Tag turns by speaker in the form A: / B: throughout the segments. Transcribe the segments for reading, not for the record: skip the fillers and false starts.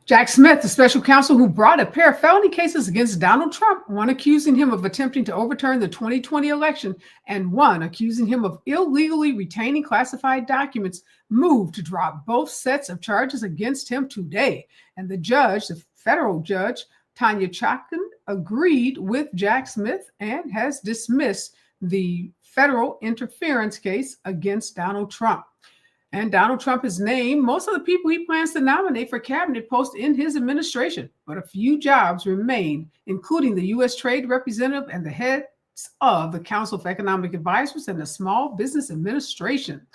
A: Jack Smith, the special counsel who brought a pair of felony cases against Donald Trump, one accusing him of attempting to overturn the 2020 election and one accusing him of illegally retaining classified documents, moved to drop both sets of charges against him today. And the federal judge, Tanya Chutkan, agreed with Jack Smith and has dismissed the federal interference case against Donald Trump. And Donald Trump has named most of the people he plans to nominate for cabinet posts in his administration. But a few jobs remain, including the U.S. Trade Representative and the heads of the Council of Economic Advisors and the Small Business Administration.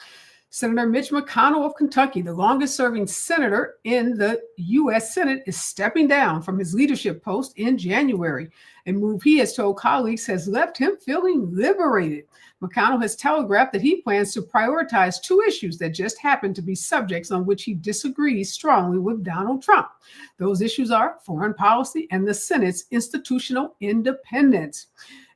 A: Senator Mitch McConnell of Kentucky, the longest serving senator in the U.S. Senate, is stepping down from his leadership post in January, a move he has told colleagues has left him feeling liberated. McConnell has telegraphed that he plans to prioritize two issues that just happen to be subjects on which he disagrees strongly with Donald Trump. Those issues are foreign policy and the Senate's institutional independence.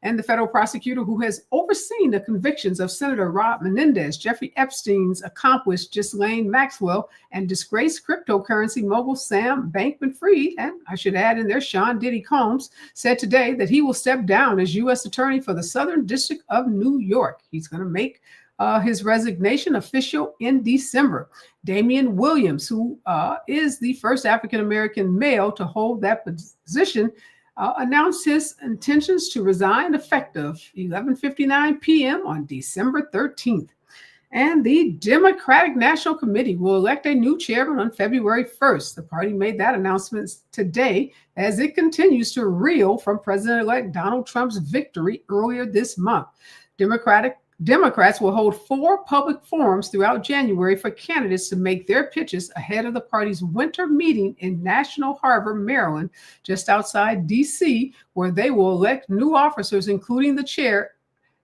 A: And the federal prosecutor who has overseen the convictions of Senator Rob Menendez, Jeffrey Epstein's accomplice Ghislaine Maxwell, and disgraced cryptocurrency mogul Sam Bankman-Fried, and I should add in there Sean Diddy Combs, said today that he will step down as U.S. Attorney for the Southern District of New York. He's going to make his resignation official in December. Damian Williams, who is the first African-American male to hold that position, announced his intentions to resign effective 11:59 p.m. on December 13th. And the Democratic National Committee will elect a new chairman on February 1st. The party made that announcement today as it continues to reel from President-elect Donald Trump's victory earlier this month. Democrats will hold 4 public forums throughout January for candidates to make their pitches ahead of the party's winter meeting in National Harbor, Maryland, just outside D.C., where they will elect new officers, including the chair,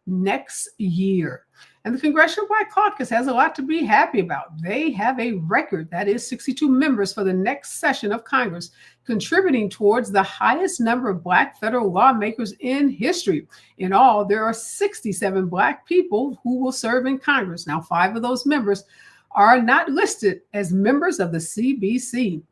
A: next year. And the Congressional Black Caucus has a lot to be happy about. They have a record, that is 62 members for the next session of Congress, contributing towards the highest number of Black federal lawmakers in history. In all, there are 67 Black people who will serve in Congress. Now, 5 of those members are not listed as members of the CBC.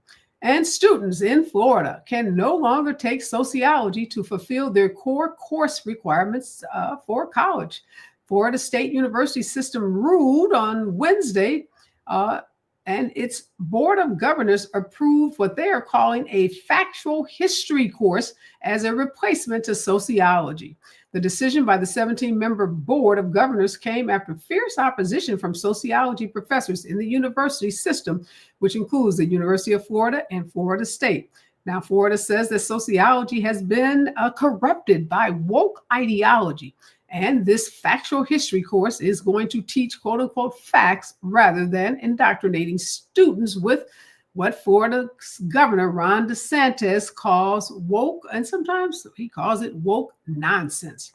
A: And students in Florida can no longer take sociology to fulfill their core course requirements for college. Florida State University system ruled on Wednesday, and its Board of Governors approved what they are calling a factual history course as a replacement to sociology. The decision by the 17-member Board of Governors came after fierce opposition from sociology professors in the university system, which includes the University of Florida and Florida State. Now, Florida says that sociology has been corrupted by woke ideology. And this factual history course is going to teach, quote unquote, facts rather than indoctrinating students with what Florida's Governor Ron DeSantis calls woke, and sometimes he calls it woke nonsense.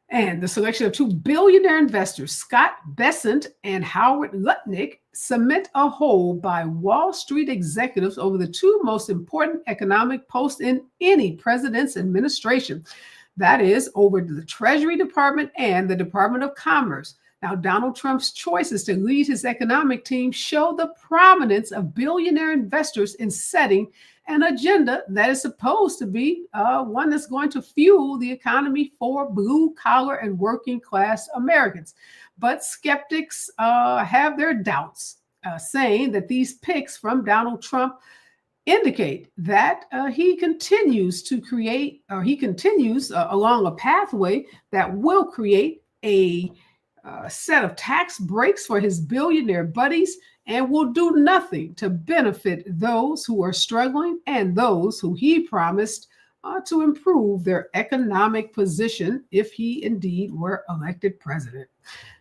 A: And the selection of 2 billionaire investors, Scott Bessent and Howard Lutnick, cement a hold by Wall Street executives over the 2 most important economic posts in any president's administration. That is over the Treasury Department and the Department of Commerce. Now, Donald Trump's choices to lead his economic team show the prominence of billionaire investors in setting an agenda that is supposed to be one that's going to fuel the economy for blue collar and working class Americans. But skeptics have their doubts, saying that these picks from Donald Trump indicate that he continues along a pathway that will create a set of tax breaks for his billionaire buddies and will do nothing to benefit those who are struggling and those who he promised to improve their economic position if he indeed were elected president.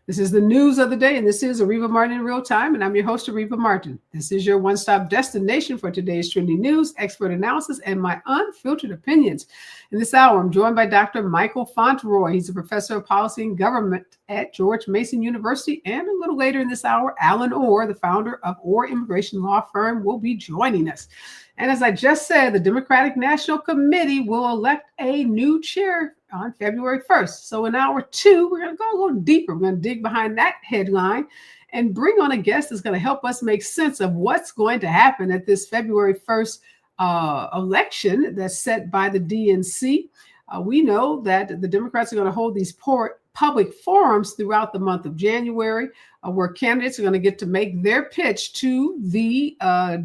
A: This is the news of the day, and this is Areva Martin in real time, and I'm your host, Areva Martin. This is your one-stop destination for today's trending news, expert analysis, and my unfiltered opinions. In this hour, I'm joined by Dr. Michael Fauntleroy. He's a professor of policy and government at George Mason University, and a little later in this hour, Alan Orr, the founder of Orr Immigration Law Firm, will be joining us. And as I just said, the Democratic National Committee will elect a new chair on February 1st. So in hour 2, we're going to go a little deeper. We're going to dig behind that headline and bring on a guest that's going to help us make sense of what's going to happen at this February 1st election that's set by the DNC. We know that the Democrats are going to hold these public forums throughout the month of January, where candidates are going to get to make their pitch to the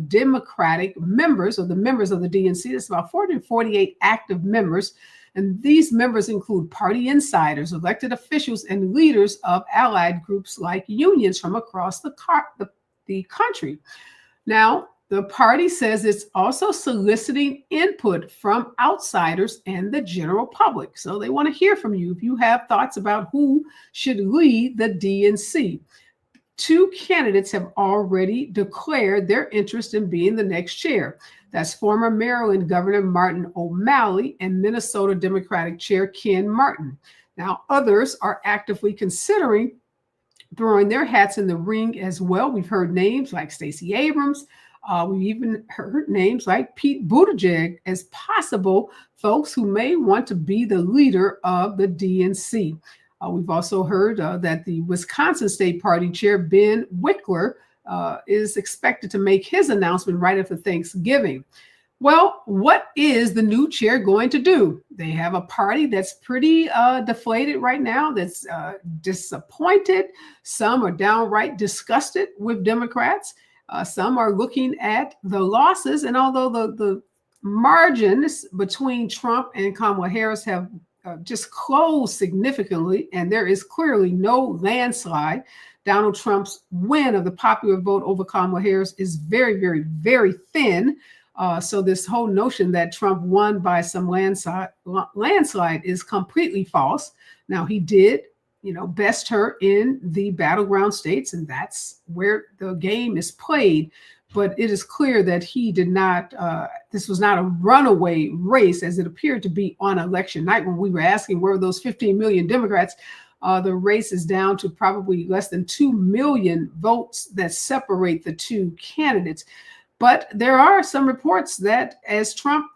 A: Democratic members, or the members of the DNC. There's about 448 active members. And these members include party insiders, elected officials, and leaders of allied groups like unions from across the country. Now, the party says it's also soliciting input from outsiders and the general public. So they want to hear from you if you have thoughts about who should lead the DNC. 2 candidates have already declared their interest in being the next chair. That's former Maryland Governor Martin O'Malley and Minnesota Democratic Chair Ken Martin. Now, others are actively considering throwing their hats in the ring as well. We've heard names like Stacey Abrams. We've even heard names like Pete Buttigieg as possible folks who may want to be the leader of the DNC. We've also heard that the Wisconsin State Party Chair, Ben Wickler, is expected to make his announcement right after Thanksgiving. Well, what is the new chair going to do? They have a party that's pretty deflated right now, that's disappointed. Some are downright disgusted with Democrats. Some are looking at the losses. And although the margins between Trump and Kamala Harris have just closed significantly, and there is clearly no landslide, Donald Trump's win of the popular vote over Kamala Harris is very, very, very thin. So this whole notion that Trump won by some landslide is completely false. Now, he did, best her in the battleground states, and that's where the game is played. But it is clear that he did not, this was not a runaway race as it appeared to be on election night when we were asking where were those 15 million Democrats. The race is down to probably less than 2 million votes that separate the 2 candidates. But there are some reports that as Trump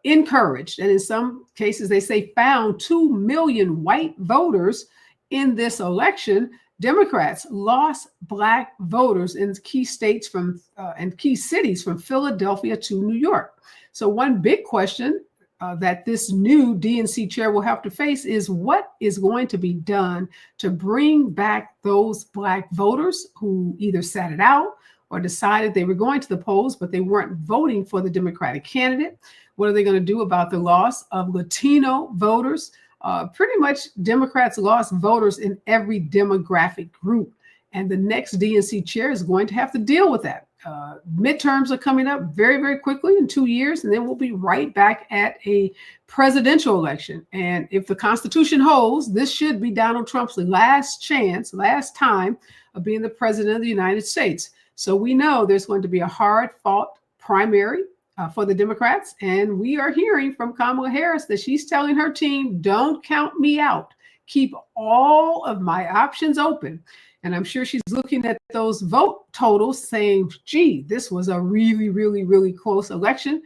A: encouraged, and in some cases they say found 2 million white voters in this election, Democrats lost Black voters in key states and key cities from Philadelphia to New York. So one big question that this new DNC chair will have to face is what is going to be done to bring back those Black voters who either sat it out or decided they were going to the polls, but they weren't voting for the Democratic candidate. What are they going to do about the loss of Latino voters? Pretty much Democrats lost voters in every demographic group. And the next DNC chair is going to have to deal with that. Midterms are coming up very, very quickly in 2 years, and then we'll be right back at a presidential election. And if the Constitution holds, this should be Donald Trump's last time of being the president of the United States. So we know there's going to be a hard-fought primary for the Democrats. And we are hearing from Kamala Harris that she's telling her team, don't count me out. Keep all of my options open. And I'm sure she's looking at those vote totals saying, gee, this was a really, really, really close election,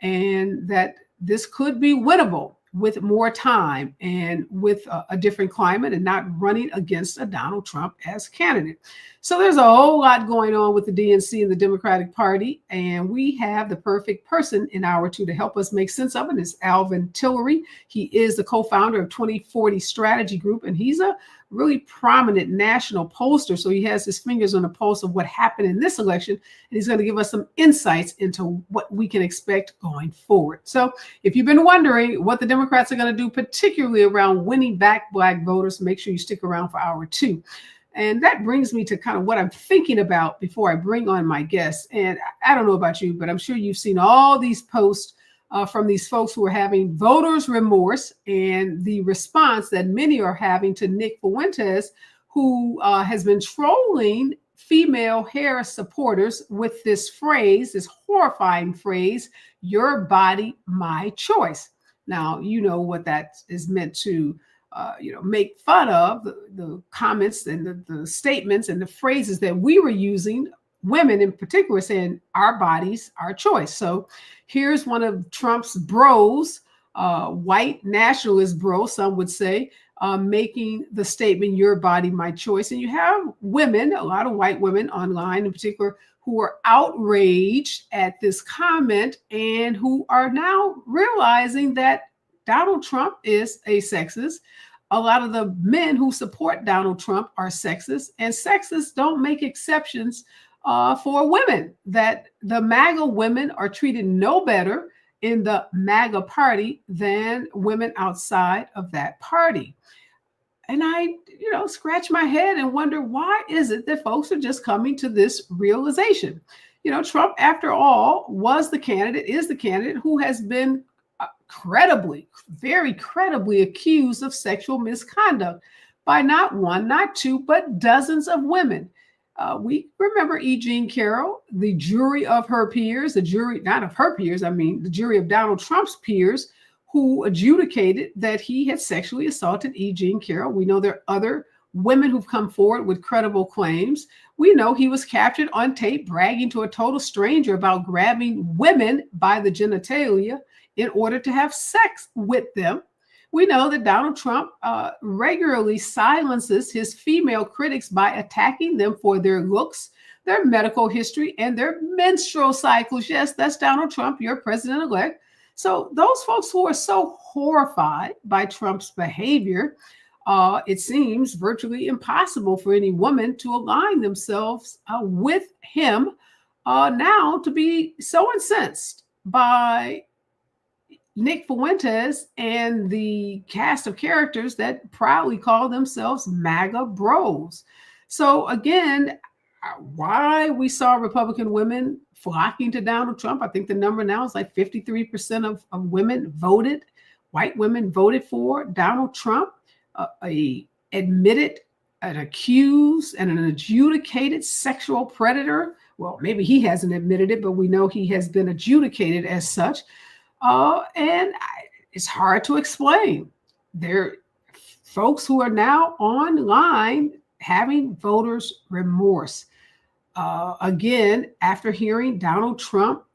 A: and that this could be winnable with more time and with a different climate and not running against a Donald Trump as candidate. So there's a whole lot going on with the DNC and the Democratic Party, and we have the perfect person in hour 2 to help us make sense of it. Is Alvin Tillery. He is the co-founder of 2040 Strategy Group, and he's a really prominent national pollster. So he has his fingers on the pulse of what happened in this election, and he's going to give us some insights into what we can expect going forward. So if you've been wondering what the Democrats are going to do, particularly around winning back Black voters, make sure you stick around for hour 2. And that brings me to kind of what I'm thinking about before I bring on my guests. And I don't know about you, but I'm sure you've seen all these posts from these folks who are having voters' remorse and the response that many are having to Nick Fuentes, who has been trolling female Harris supporters with this phrase, this horrifying phrase, your body, my choice. Now, you know what that is meant to make fun of, the comments and the statements and the phrases that we were using, women in particular, saying our bodies, our choice. So here's one of Trump's bros, white nationalist bros, some would say, making the statement, your body, my choice. And you have women, a lot of white women online in particular, who who are outraged at this comment and who are now realizing that Donald Trump is a sexist. A lot of the men who support Donald Trump are sexist, and sexists don't make exceptions for women, that the MAGA women are treated no better in the MAGA party than women outside of that party. And I, scratch my head and wonder, why is it that folks are just coming to this realization? Trump, after all, is the candidate who has been very credibly accused of sexual misconduct by not one, not two, but dozens of women. We remember E. Jean Carroll, the jury of her peers, the jury of Donald Trump's peers, who adjudicated that he had sexually assaulted E. Jean Carroll. We know there are other women who've come forward with credible claims. We know he was captured on tape bragging to a total stranger about grabbing women by the genitalia in order to have sex with them. We know that Donald Trump regularly silences his female critics by attacking them for their looks, their medical history, and their menstrual cycles. Yes, that's Donald Trump, your president-elect. So those folks who are so horrified by Trump's behavior, it seems virtually impossible for any woman to align themselves with him now to be so incensed by Nick Fuentes and the cast of characters that proudly call themselves MAGA bros. So again, why we saw Republican women flocking to Donald Trump, I think the number now is like 53% of women voted, white women voted for Donald Trump, an accused, and an adjudicated sexual predator. Well, maybe he hasn't admitted it, but we know he has been adjudicated as such. It's hard to explain. There are folks who are now online having voters' remorse. Again, after hearing Donald Trump,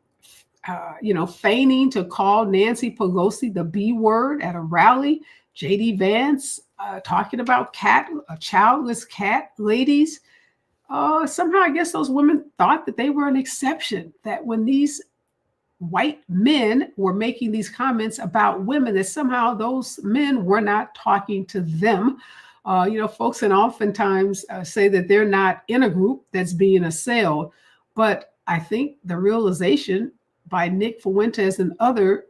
A: feigning to call Nancy Pelosi the B word at a rally, J.D. Vance talking about childless cat ladies. Somehow, I guess those women thought that they were an exception, that when these white men were making these comments about women, that somehow those men were not talking to them. Folks can oftentimes say that they're not in a group that's being assailed. But I think the realization by Nick Fuentes and others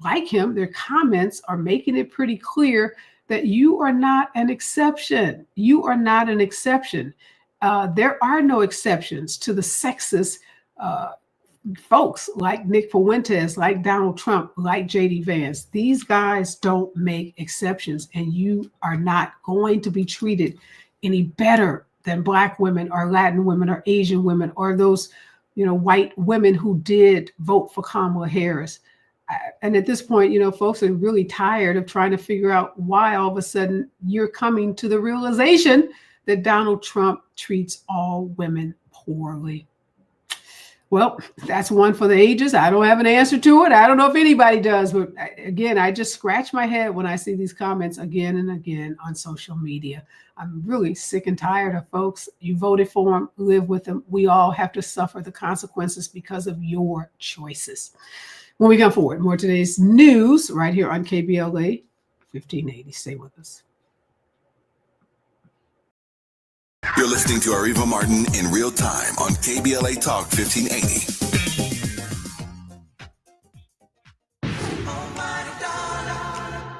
A: like him, their comments are making it pretty clear that you are not an exception. You are not an exception. There are no exceptions to the sexist folks like Nick Fuentes, like Donald Trump, like J.D. Vance. These guys don't make exceptions, and you are not going to be treated any better than Black women or Latin women or Asian women or those, white women who did vote for Kamala Harris. And at this point, folks are really tired of trying to figure out why all of a sudden you're coming to the realization that Donald Trump treats all women poorly. Well, that's one for the ages. I don't have an answer to it. I don't know if anybody does, but again, I just scratch my head when I see these comments again and again on social media. I'm really sick and tired of folks. You voted for them, live with them. We all have to suffer the consequences because of your choices. When we come forward, more today's news right here on KBLA 1580. Stay with us.
B: You're listening to Areva Martin in real time on KBLA Talk 1580.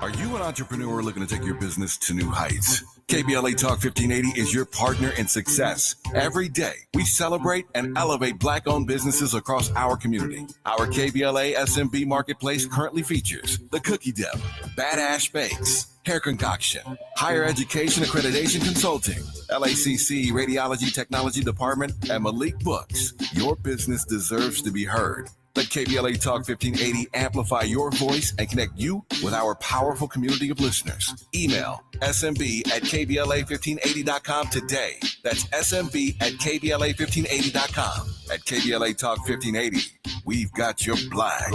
B: Are you an entrepreneur looking to take your business to new heights? KBLA Talk 1580 is your partner in success. Every day, we celebrate and elevate Black-owned businesses across our community. Our KBLA SMB Marketplace currently features The Cookie Dip, Badass Bakes, Hair Concoction, Higher Education Accreditation Consulting, LACC Radiology Technology Department, and Malik Books. Your business deserves to be heard. Let KBLA Talk 1580 amplify your voice and connect you with our powerful community of listeners. Email smb@kbla1580.com today. That's smb@kbla1580.com. At KBLA Talk 1580, we've got your flag.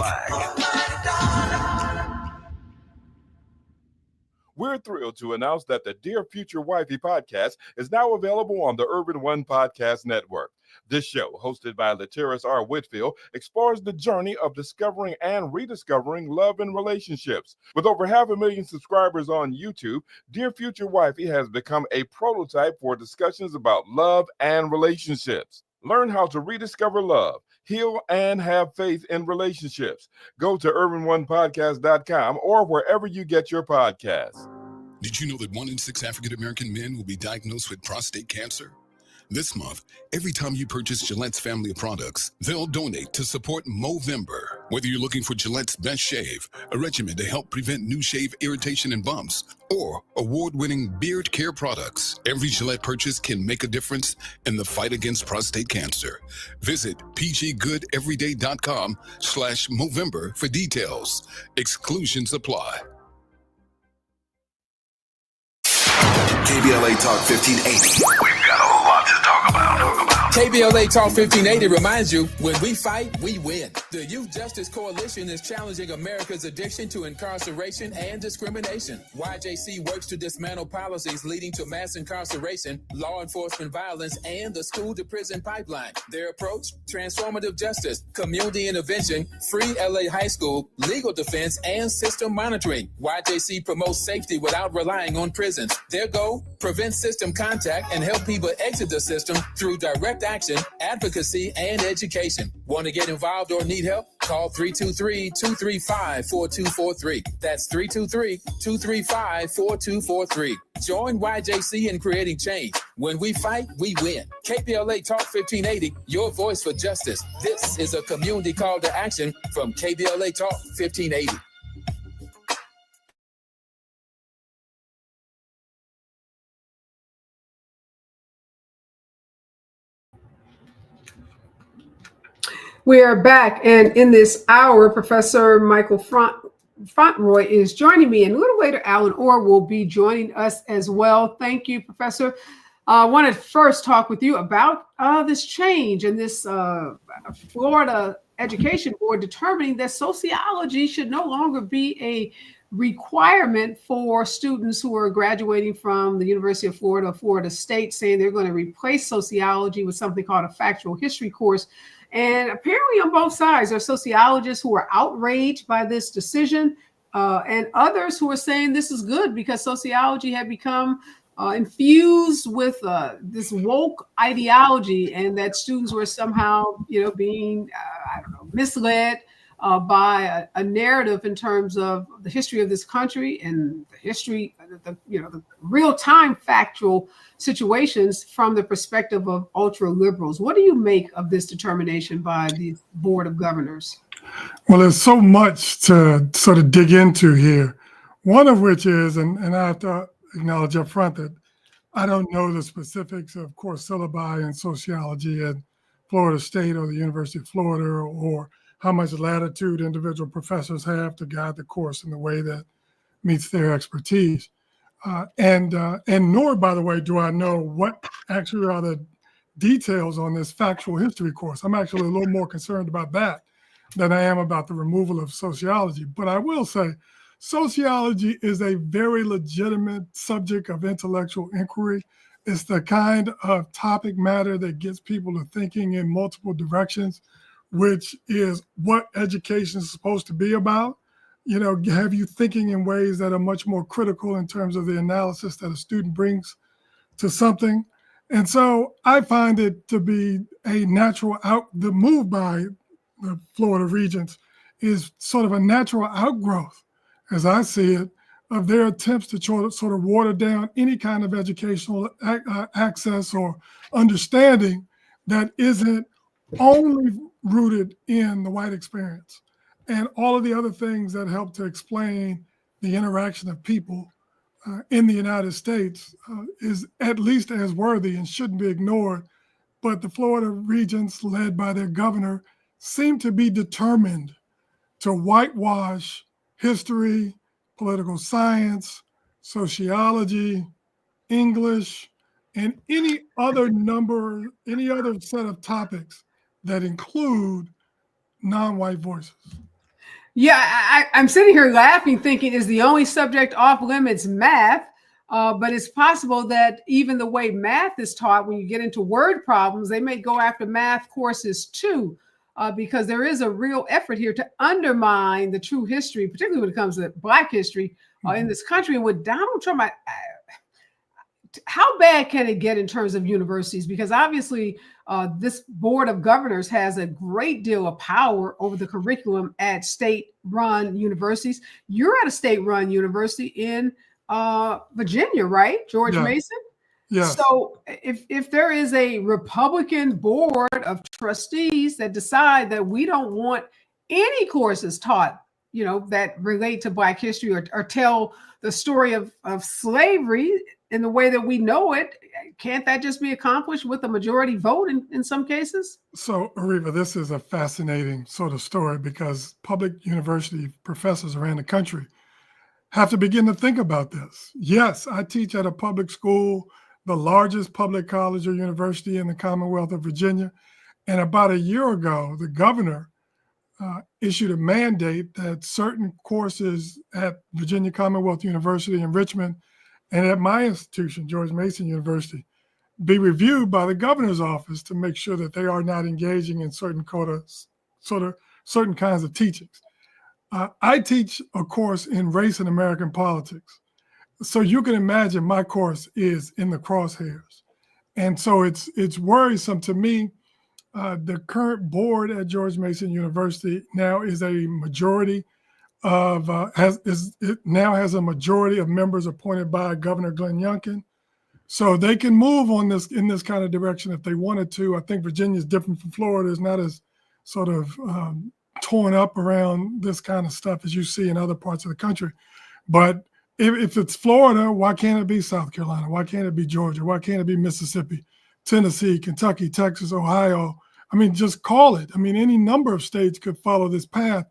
C: We're thrilled to announce that the Dear Future Wifey podcast is now available on the Urban One Podcast Network. This show, hosted by Latiris R. Whitfield, explores the journey of discovering and rediscovering love and relationships. With over 500,000 subscribers on YouTube, Dear Future Wifey has become a prototype for discussions about love and relationships. Learn how to rediscover love, heal, and have faith in relationships. Go to urbanonepodcast.com or wherever you get your podcasts.
B: Did you know that 1 in 6 African American men will be diagnosed with prostate cancer? This month, every time you purchase Gillette's family of products, they'll donate to support Movember. Whether you're looking for Gillette's Best Shave, a regimen to help prevent new shave irritation and bumps, or award-winning beard care products, every Gillette purchase can make a difference in the fight against prostate cancer. Visit pggoodeveryday.com/Movember for details. Exclusions apply. KBLA Talk 1580. We've got a lot to talk about.
D: KBLA Talk 1580 reminds you, when we fight, we win. The Youth Justice Coalition is challenging America's addiction to incarceration and discrimination. YJC works to dismantle policies leading to mass incarceration, law enforcement violence, and the school-to-prison pipeline. Their approach, transformative justice, community intervention, free LA high school, legal defense, and system monitoring. YJC promotes safety without relying on prisons. Their goal, prevent system contact and help people exit the system through direct action, advocacy, and education. Want to get involved or need help? Call 323-235-4243. That's 323-235-4243. Join YJC in creating change. When we fight, we win. KBLA Talk 1580, your voice for justice. This is a community call to action from KBLA Talk 1580.
A: We are back, and in this hour, Professor Michael Fontroy is joining me, and a little later, Alan Orr will be joining us as well. Thank you, Professor. I want to first talk with you about this change in this Florida Education Board determining that sociology should no longer be a requirement for students who are graduating from the University of Florida, Florida State, saying they're going to replace sociology with something called a factual history course. And apparently on both sides, there are sociologists who are outraged by this decision and others who are saying this is good because sociology had become infused with this woke ideology and that students were somehow, being, misled by a narrative in terms of the history of this country and the history, the real-time factual situations from the perspective of ultra liberals. What do you make of this determination by the Board of Governors?
E: Well, there's so much to sort of dig into here. One of which is, and I have to acknowledge up front that I don't know the specifics of course syllabi in sociology at Florida State or the University of Florida, or how much latitude individual professors have to guide the course in the way that meets their expertise. And nor, by the way, do I know what actually are the details on this factual history course. I'm actually a little more concerned about that than I am about the removal of sociology. But I will say, sociology is a very legitimate subject of intellectual inquiry. It's the kind of topic matter that gets people to thinking in multiple directions, which is what education is supposed to be about. Have you thinking in ways that are much more critical in terms of the analysis that a student brings to something. And so I find it to be a natural the move by the Florida Regents is sort of a natural outgrowth, as I see it, of their attempts to sort of water down any kind of educational access or understanding that isn't only rooted in the white experience and all of the other things that help to explain the interaction of people in the United States is at least as worthy and shouldn't be ignored. But the Florida Regents, led by their governor, seem to be determined to whitewash history, political science, sociology, English, and any other set of topics that include non-white voices.
A: Yeah, I'm sitting here laughing, thinking, is the only subject off limits math? But it's possible that even the way math is taught, when you get into word problems, they may go after math courses too, because there is a real effort here to undermine the true history, particularly when it comes to Black history in this country. And with Donald Trump, how bad can it get in terms of universities? Because obviously, this board of governors has a great deal of power over the curriculum at state-run universities. You're at a state-run university in Virginia, right? George Mason?
E: Yes.
A: So if there is a Republican board of trustees that decide that we don't want any courses taught, that relate to Black history or tell the story of slavery in the way that we know it, can't that just be accomplished with a majority vote in some cases?
E: So, Areva, this is a fascinating sort of story because public university professors around the country have to begin to think about this. Yes, I teach at a public school, the largest public college or university in the Commonwealth of Virginia. And about a year ago, the governor issued a mandate that certain courses at Virginia Commonwealth University in Richmond and at my institution, George Mason University, be reviewed by the governor's office to make sure that they are not engaging in certain kinds of teachings. I teach a course in race and American politics. So you can imagine my course is in the crosshairs. And so it's worrisome to me. The current board at George Mason University now is a majority of now has a majority of members appointed by Governor Glenn Youngkin. So they can move on this in this kind of direction if they wanted to. I think Virginia is different from Florida. It's not as sort of torn up around this kind of stuff as you see in other parts of the country. But if it's Florida, why can't it be South Carolina? Why can't it be Georgia? Why can't it be Mississippi, Tennessee, Kentucky, Texas, Ohio? I mean, just call it. I mean, any number of states could follow this path,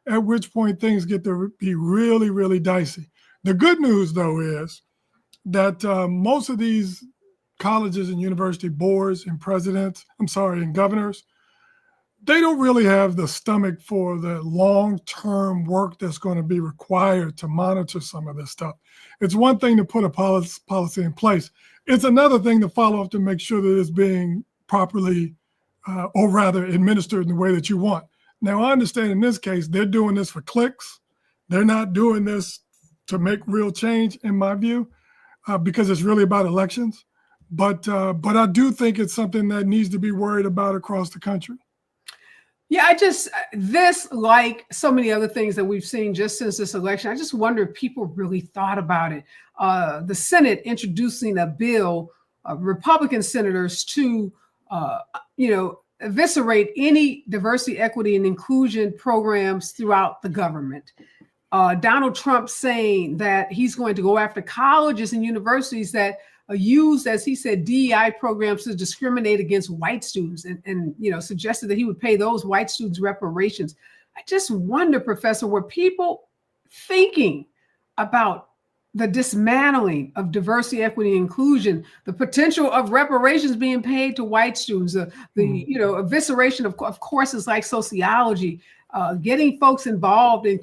E: at which point things get to be really, really dicey. The good news, though, is that most of these colleges and university boards and and governors, they don't really have the stomach for the long-term work that's going to be required to monitor some of this stuff. It's one thing to put a policy in place. It's another thing to follow up to make sure that it's being properly or rather administered in the way that you want. Now, I understand in this case, they're doing this for clicks. They're not doing this to make real change, in my view, because it's really about elections. But I do think it's something that needs to be worried about across the country.
A: Yeah, this, like so many other things that we've seen just since this election, I just wonder if people really thought about it. The Senate introducing a bill, Republican senators to, eviscerate any diversity, equity, and inclusion programs throughout the government. Donald Trump saying that he's going to go after colleges and universities that used, as he said, DEI programs to discriminate against white students and suggested that he would pay those white students reparations. I just wonder, Professor, were people thinking about the dismantling of diversity, equity, and inclusion, the potential of reparations being paid to white students, the evisceration of courses like sociology, getting folks involved in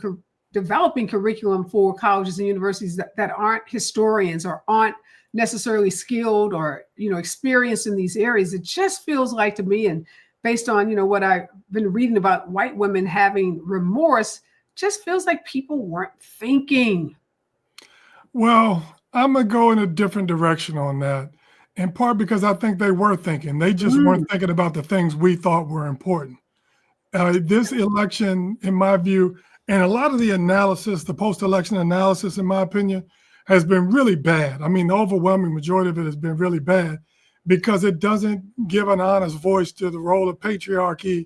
A: developing curriculum for colleges and universities that aren't historians or aren't necessarily skilled or experienced in these areas. It just feels like to me, and based on what I've been reading about white women having remorse, just feels like people weren't thinking.
E: Well, I'm gonna go in a different direction on that, in part because I think they were thinking. They just weren't thinking about the things we thought were important. This election, in my view, and a lot of the analysis, the post-election analysis, in my opinion, has been really bad. I mean, the overwhelming majority of it has been really bad because it doesn't give an honest voice to the role of patriarchy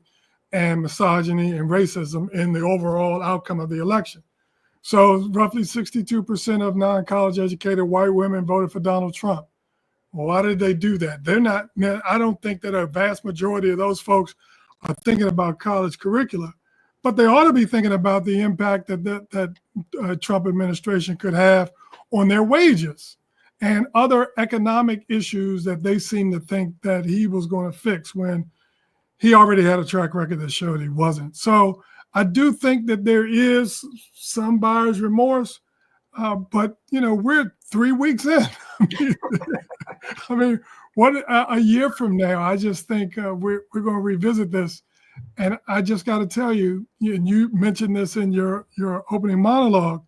E: and misogyny and racism in the overall outcome of the election. So roughly 62% of non-college educated white women voted for Donald Trump. Well, why did they do that? I don't think that a vast majority of those folks are thinking about college curricula, but they ought to be thinking about the impact that Trump administration could have on their wages and other economic issues that they seem to think that he was going to fix when he already had a track record that showed he wasn't. So I do think that there is some buyer's remorse, but we're 3 weeks in. I mean, what a year from now, I just think we're going to revisit this. And I just got to tell you, and you mentioned this in your opening monologue,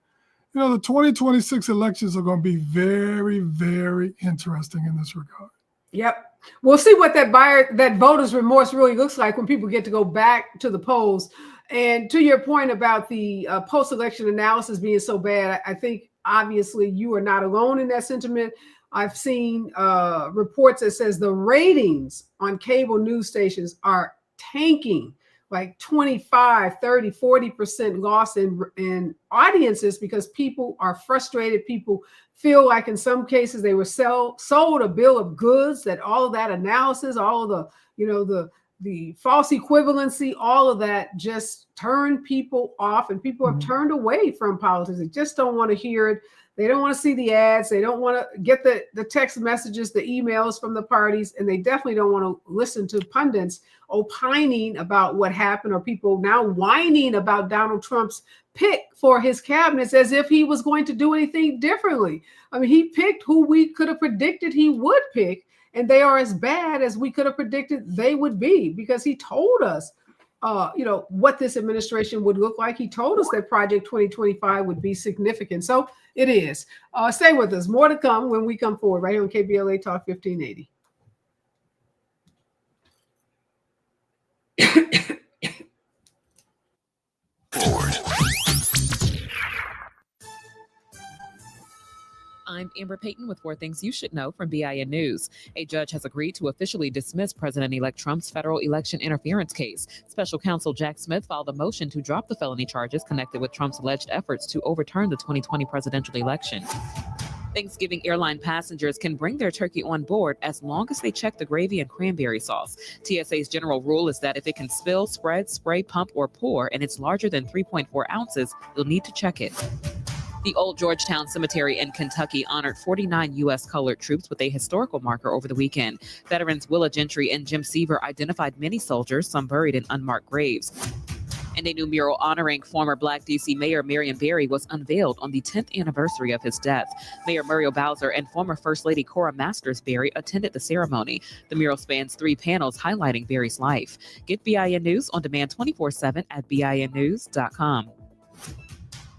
E: the 2026 elections are going to be very, very interesting in this regard.
A: Yep. We'll see what that voter's remorse really looks like when people get to go back to the polls. And to your point about the post-election analysis being so bad, I think obviously you are not alone in that sentiment. I've seen reports that says the ratings on cable news stations are tanking, like 25, 30, 40% loss in audiences because people are frustrated. People feel like in some cases they were sold a bill of goods, that all of that analysis, all of the false equivalency, all of that just turned people off, and people have turned away from politics. They just don't want to hear it. They don't want to see the ads. They don't want to get the text messages, the emails from the parties, and they definitely don't want to listen to pundits opining about what happened, or people now whining about Donald Trump's pick for his cabinets as if he was going to do anything differently. I mean, he picked who we could have predicted he would pick, and they are as bad as we could have predicted they would be, because he told us what this administration would look like. He told us that Project 2025 would be significant. So it is. Stay with us. More to come when we come forward right here on KBLA Talk 1580.
B: Forward.
F: I'm Amber Payton with 4 Things You Should Know from BIN News. A judge has agreed to officially dismiss President-elect Trump's federal election interference case. Special counsel Jack Smith filed a motion to drop the felony charges connected with Trump's alleged efforts to overturn the 2020 presidential election. Thanksgiving airline passengers can bring their turkey on board as long as they check the gravy and cranberry sauce. TSA's general rule is that if it can spill, spread, spray, pump, or pour, and it's larger than 3.4 ounces, you'll need to check it. The Old Georgetown Cemetery in Kentucky honored 49 U.S. colored troops with a historical marker over the weekend. Veterans Willa Gentry and Jim Seaver identified many soldiers, some buried in unmarked graves. And a new mural honoring former Black D.C. Mayor Marion Barry was unveiled on the 10th anniversary of his death. Mayor Muriel Bowser and former First Lady Cora Masters Barry attended the ceremony. The mural spans 3 panels highlighting Barry's life. Get BIN News on demand 24/7 at BINnews.com.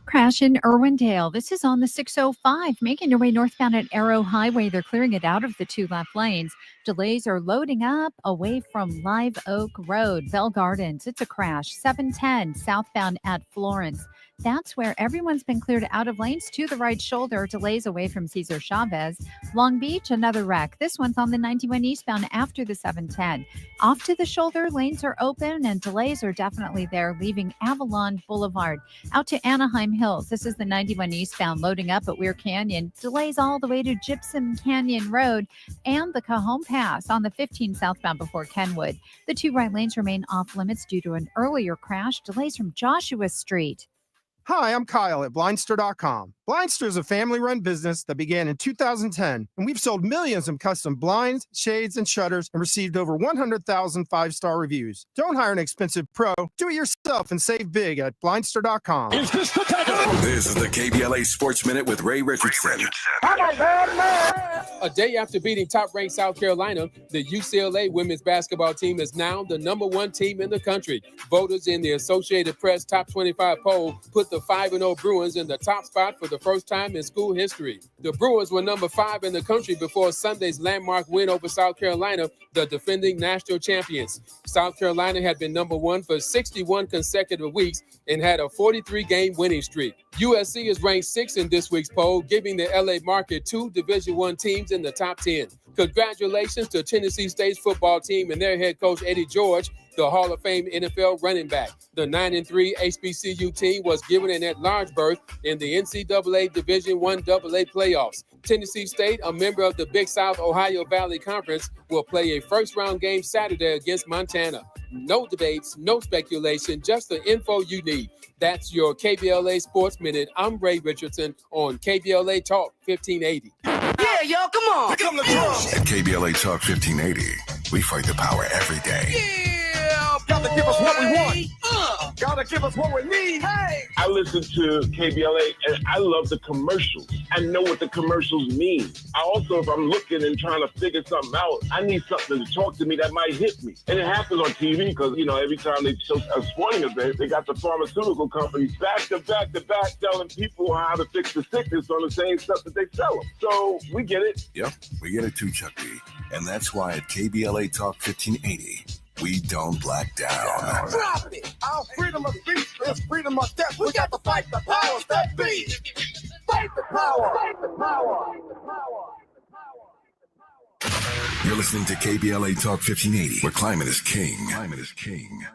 G: Crash in Irwindale. This is on the 605. Making your way northbound at Arrow Highway. They're clearing it out of the 2 left lanes. Delays are loading up away from Live Oak Road, Bell Gardens. It's a crash. 710 southbound at Florence. That's where everyone's been cleared out of lanes to the right shoulder. Delays away from Cesar Chavez. Long Beach, another wreck. This one's on the 91 eastbound after the 710. Off to the shoulder, lanes are open and delays are definitely there, leaving Avalon Boulevard. Out to Anaheim Hills. This is the 91 eastbound loading up at Weir Canyon. Delays all the way to Gypsum Canyon Road and the Cajon Pass on the 15 southbound before Kenwood. The 2 right lanes remain off limits due to an earlier crash. Delays from Joshua Street.
H: Hi, I'm Kyle at Blindster.com. Blindster is a family-run business that began in 2010, and we've sold millions of custom blinds, shades, and shutters and received over 100,000 5-star reviews. Don't hire an expensive pro. Do it yourself and save big at Blindster.com.
B: This is the KBLA Sports Minute with Ray Richardson.
D: A day after beating top-ranked South Carolina, the UCLA women's basketball team is now the #1 team in the country. Voters in the Associated Press Top 25 poll put the 5-0 Bruins in the top spot for the first time in school history. The Bruins were number 5 in the country before Sunday's landmark win over South Carolina, the defending national champions. South Carolina had been number 1 for 61 consecutive weeks and had a 43-game winning streak. USC is ranked 6th in this week's poll, giving the LA market 2 Division I teams in the top 10. Congratulations to Tennessee State's football team and their head coach, Eddie George, the Hall of Fame NFL running back. The 9-3 HBCU team was given an at-large berth in the NCAA Division I AA playoffs. Tennessee State, a member of the Big South Ohio Valley Conference, will play a first-round game Saturday against Montana. No debates, no speculation, just the info you need. That's your KBLA Sports Minute. I'm Ray Richardson on KBLA Talk 1580.
I: Yeah, y'all, come on. Pick up the drums.
B: At KBLA Talk 1580, we fight the power every day.
I: Yeah,
H: Gotta give us what we want. Gotta
I: to give us what we need. Hey!
J: I listen to KBLA and I love the commercials. I know what the commercials mean. I also, if I'm looking and trying to figure something out, I need something to talk to me that might hit me. And it happens on TV because, every time they show a sporting event, they got the pharmaceutical companies back to back telling people how to fix the sickness on the same stuff that they sell them. So we get it.
B: Yep, we get it too, Chuck D. And that's why at KBLA Talk 1580, we don't black down.
I: Drop it! Our freedom of speech is freedom of death. We got to fight the powers that be. Fight the power! Fight the power!
B: You're listening to KBLA Talk 1580, where climate is king. Climate is king.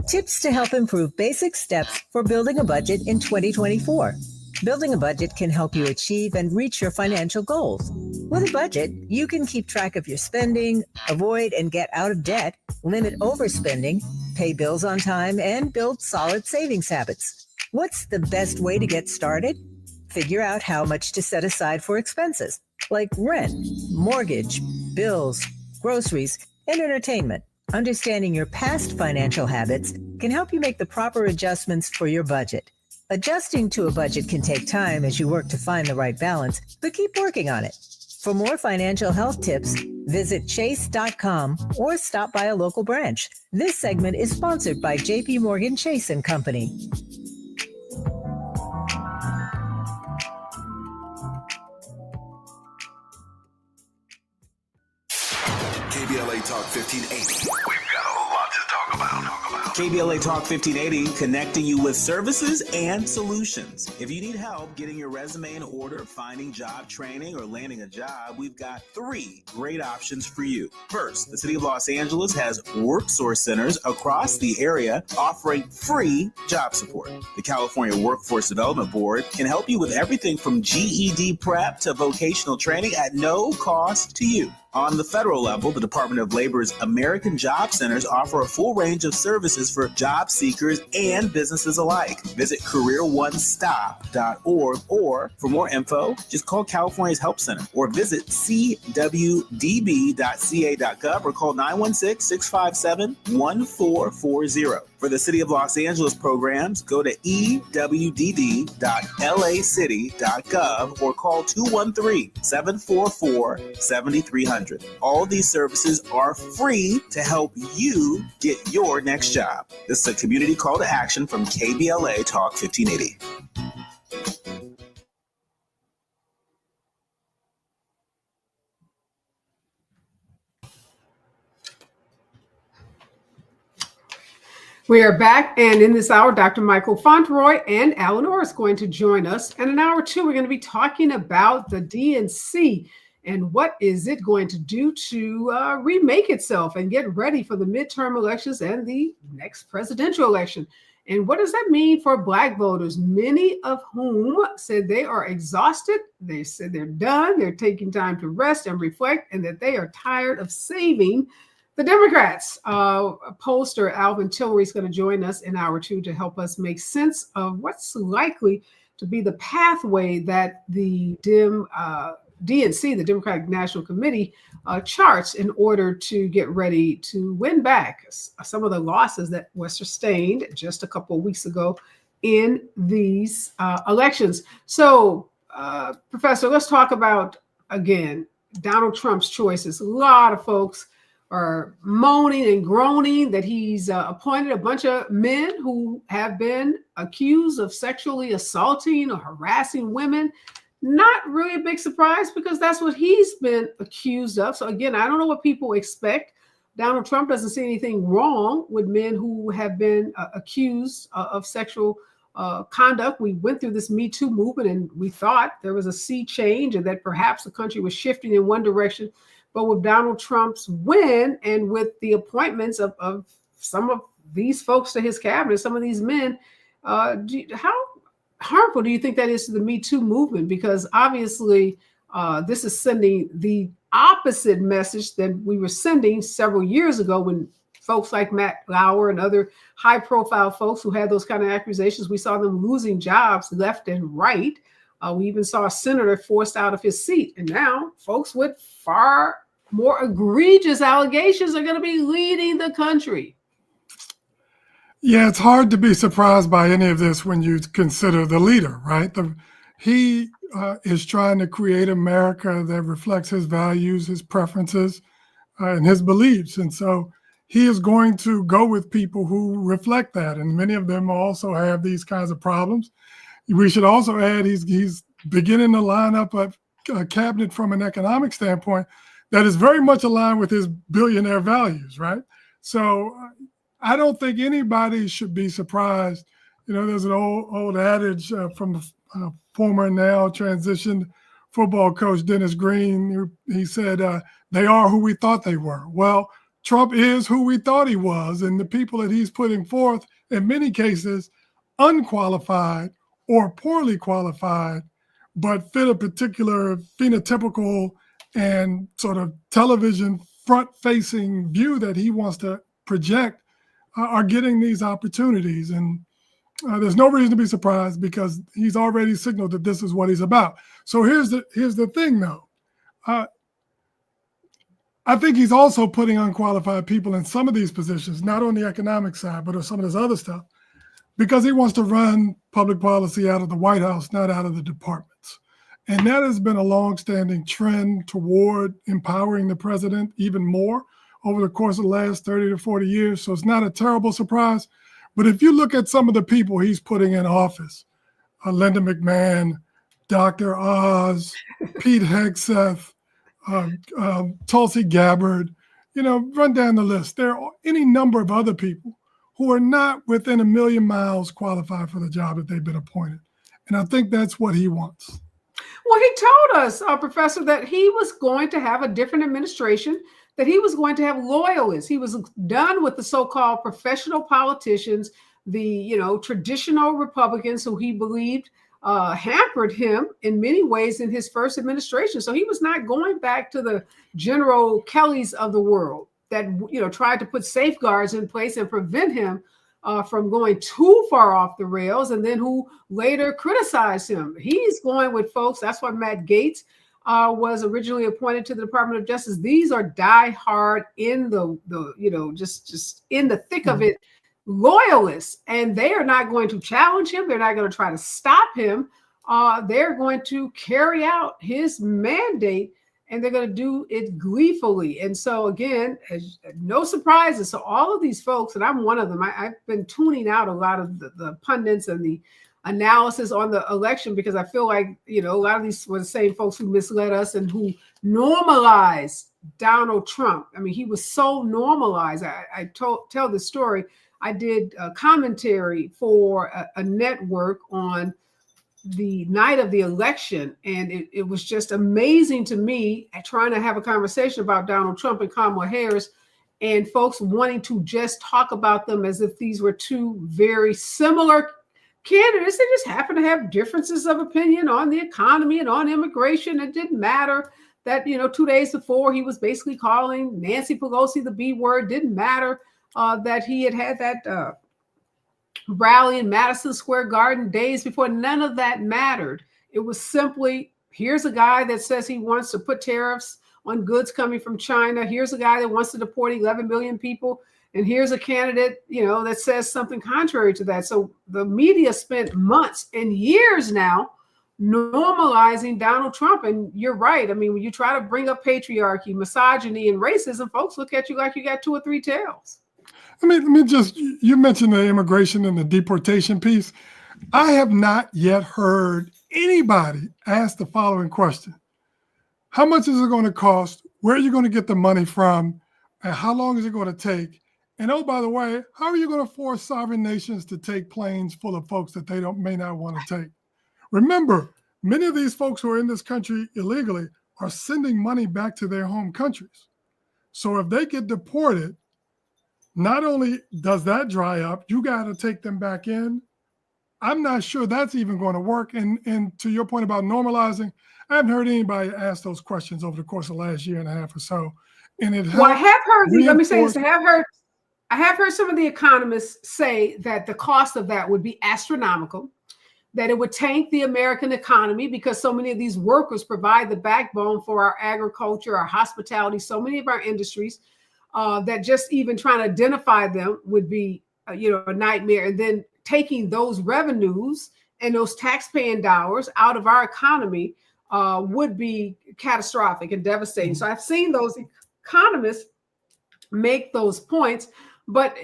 K: Tips to help improve basic steps for building a budget in 2024. Building a budget can help you achieve and reach your financial goals. With a budget, you can keep track of your spending, avoid and get out of debt, limit overspending, pay bills on time, and build solid savings habits. What's the best way to get started? Figure out how much to set aside for expenses, like rent, mortgage, bills, groceries, and entertainment. Understanding your past financial habits can help you make the proper adjustments for your budget. Adjusting to a budget can take time as you work to find the right balance, but keep working on it. For more financial health tips, visit chase.com or stop by a local branch. This segment is sponsored by JP Morgan Chase & Company.
B: KBLA Talk 1580. We've got a lot to talk about.
L: KBLA Talk 1580, connecting you with services and solutions. If you need help getting your resume in order, finding job training, or landing a job, we've got 3 great options for you. First, the City of Los Angeles has WorkSource centers across the area offering free job support. The California Workforce Development Board can help you with everything from GED prep to vocational training at no cost to you. On the federal level, the Department of Labor's American Job Centers offer a full range of services for job seekers and businesses alike. Visit careeronestop.org, or for more info, just call California's Help Center or visit cwdb.ca.gov or call 916-657-1440. For the City of Los Angeles programs, go to ewdd.lacity.gov or call 213-744-7300. All these services are free to help you get your next job. This is a community call to action from KBLA Talk 1580.
A: We are back, and in this hour, Dr. Michael Fauntleroy and Alan Orr is going to join us. And in hour 2, we're going to be talking about the DNC and what is it going to do to remake itself and get ready for the midterm elections and the next presidential election. And what does that mean for Black voters, many of whom said they are exhausted? They said they're done, they're taking time to rest and reflect, and that they are tired of saving the Democrats. Pollster Alvin Tillery is going to join us in hour 2 to help us make sense of what's likely to be the pathway that the DNC, the Democratic National Committee, charts in order to get ready to win back some of the losses that were sustained just a couple of weeks ago in these elections. So, Professor, let's talk about, again, Donald Trump's choices. A lot of folks are moaning and groaning that he's appointed a bunch of men who have been accused of sexually assaulting or harassing women. Not really a big surprise because that's what he's been accused of. So again, I don't know what people expect. Donald Trump doesn't see anything wrong with men who have been accused of sexual conduct. We went through this Me Too movement and we thought there was a sea change and that perhaps the country was shifting in one direction. But with Donald Trump's win and with the appointments of some of these folks to his cabinet, some of these men, how harmful do you think that is to the Me Too movement? Because obviously this is sending the opposite message that we were sending several years ago when folks like Matt Lauer and other high-profile folks who had those kind of accusations, we saw them losing jobs left and right. We even saw a senator forced out of his seat. And now folks with far more egregious allegations are going to be leading the country.
E: Yeah, it's hard to be surprised by any of this when you consider the leader, right? He is trying to create America that reflects his values, his preferences, and his beliefs. And so he is going to go with people who reflect that. And many of them also have these kinds of problems. We should also add he's beginning to line up a cabinet from an economic standpoint that is very much aligned with his billionaire values, right? So I don't think anybody should be surprised. You know, there's an old adage from the former now transitioned football coach Dennis Green. He said, they are who we thought they were. Well, Trump is who we thought he was, and the people that he's putting forth, in many cases, unqualified or poorly qualified, but fit a particular phenotypical and sort of television front-facing view that he wants to project, are getting these opportunities. And there's no reason to be surprised because he's already signaled that this is what he's about. So here's the thing, though. I think he's also putting unqualified people in some of these positions, not on the economic side, but on some of this other stuff, because he wants to run public policy out of the White House, not out of the departments. And that has been a longstanding trend toward empowering the president even more over the course of the last 30 to 40 years. So it's not a terrible surprise. But if you look at some of the people he's putting in office, Linda McMahon, Dr. Oz, Pete Hegseth, Tulsi Gabbard, run down the list. There are any number of other people who are not within a million miles qualified for the job that they've been appointed. And I think that's what he wants.
A: Well, he told us, Professor, that he was going to have a different administration, that he was going to have loyalists. He was done with the so-called professional politicians, the traditional Republicans who he believed hampered him in many ways in his first administration. So he was not going back to the General Kellys of the world that tried to put safeguards in place and prevent him from going too far off the rails, and then who later criticized him. He's going with folks. That's why Matt Gaetz was originally appointed to the Department of Justice. These are diehard in the just in the thick of it loyalists, and they are not going to challenge him. They're not going to try to stop him. They're going to carry out his mandate, and they're going to do it gleefully. And so again, no surprises. So all of these folks, and I'm one of them, I've been tuning out a lot of the pundits and the analysis on the election, because I feel like, a lot of these were the same folks who misled us and who normalized Donald Trump. I mean, he was so normalized. I tell the story. I did a commentary for a network on the night of the election, and it was just amazing to me trying to have a conversation about Donald Trump and Kamala Harris, and folks wanting to just talk about them as if these were two very similar candidates. They just happen to have differences of opinion on the economy and on immigration. It didn't matter that 2 days before he was basically calling Nancy Pelosi the B word. Didn't matter that he had that rally in Madison Square Garden days before. None of that mattered. It was simply, here's a guy that says he wants to put tariffs on goods coming from China. Here's a guy that wants to deport 11 million people. And here's a candidate, that says something contrary to that. So the media spent months and years now normalizing Donald Trump. And you're right. I mean, when you try to bring up patriarchy, misogyny, and racism, folks look at you like you got 2 or 3 tails.
E: Let me just, you mentioned the immigration and the deportation piece. I have not yet heard anybody ask the following question. How much is it going to cost? Where are you going to get the money from? And how long is it going to take? And oh, by the way, how are you going to force sovereign nations to take planes full of folks that they may not want to take? Remember, many of these folks who are in this country illegally are sending money back to their home countries. So if they get deported, not only does that dry up, you got to take them back in. I'm not sure that's even going to work. And to your point about normalizing, I haven't heard anybody ask those questions over the course of the last year and a half or so. And
A: I have heard. Let me say this: I have heard some of the economists say that the cost of that would be astronomical. that it would tank the American economy because so many of these workers provide the backbone for our agriculture, our hospitality, so many of our industries, that just even trying to identify them would be, a nightmare. And then taking those revenues and those tax-paying dollars out of our economy would be catastrophic and devastating. So I've seen those economists make those points. But,